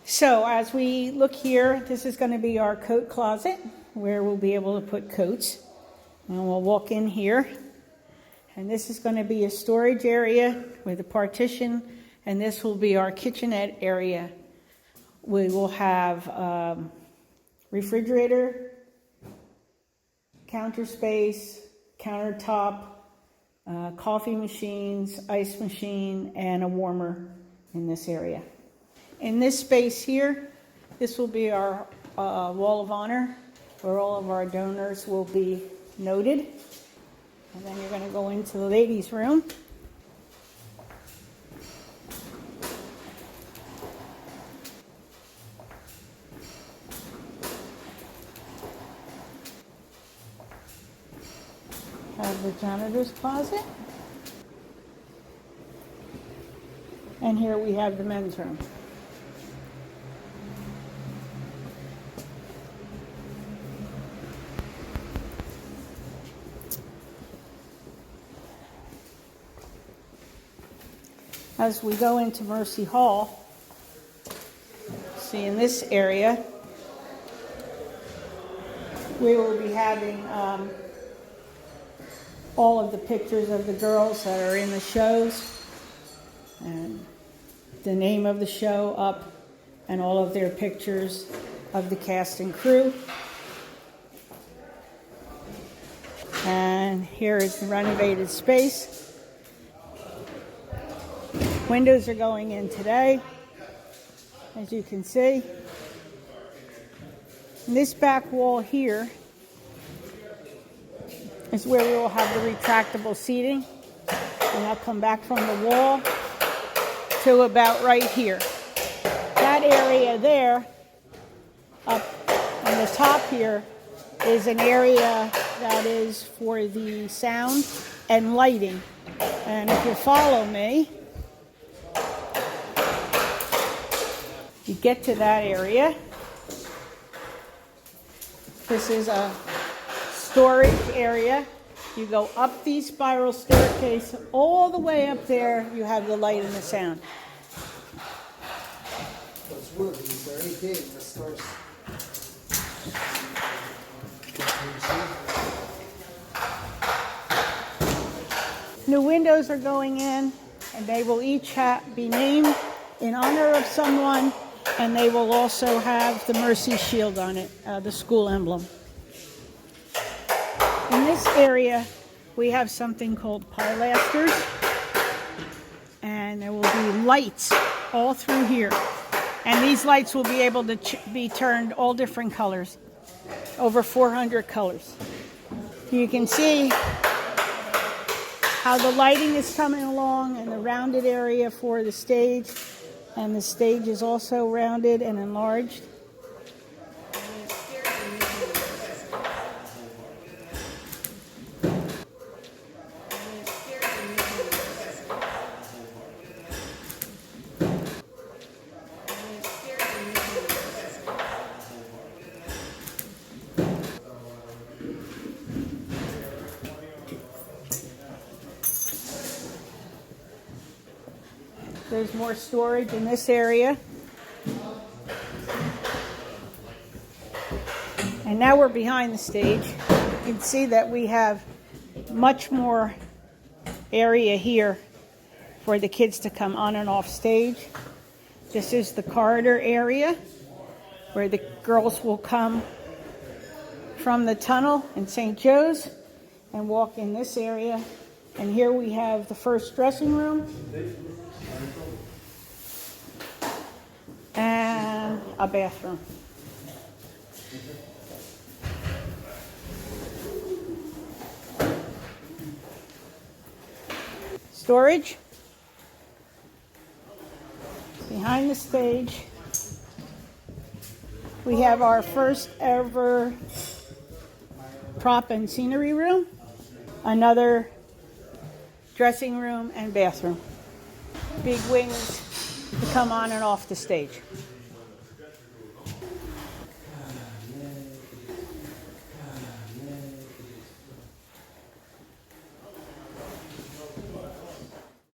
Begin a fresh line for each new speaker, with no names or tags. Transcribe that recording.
So as we look here, this is going to be our coat closet where we'll be able to put coats. And we'll walk in here. And this is going to be a storage area with a partition. And this will be our kitchenette area. We will have refrigerator, counter space, countertop, coffee machines, ice machine, and a warmer in this area. In this space here, this will be our wall of honor, where all of our donors will be noted. And then you're going to go into the ladies' room. Have the janitor's closet. And here we have the men's room. As we go into Mercy Hall, see in this area, we will be having all of the pictures of the girls that are in the shows, and the name of the show up, and all of their pictures of the cast and crew. And here is the renovated space. Windows are going in today, as you can see. And this back wall here is where we will have the retractable seating. And I'll come back from the wall to about right here. That area there, up on the top here, is an area that is for the sound and lighting. And if you follow me, you get to that area. This is a storage area. You go up the spiral staircase all the way up there. You have the light and the sound.
Those wood is very big. The stores.
New windows are going in, and they will each be named in honor of someone. And they will also have the Mercy Shield on it, the school emblem. In this area, we have something called pilasters. And there will be lights all through here. And these lights will be able to be turned all different colors, over 400 colors. You can see how the lighting is coming along and the rounded area for the stage. And the stage is also rounded and enlarged. There's more storage in this area. And now we're behind the stage. You can see that we have much more area here for the kids to come on and off stage. This is the corridor area where the girls will come from the tunnel in St. Joe's and walk in this area. And here we have the first dressing room. And a bathroom. Storage. Behind the stage, we have our first ever prop and scenery room, another dressing room and bathroom. Big wings to come on and off the stage.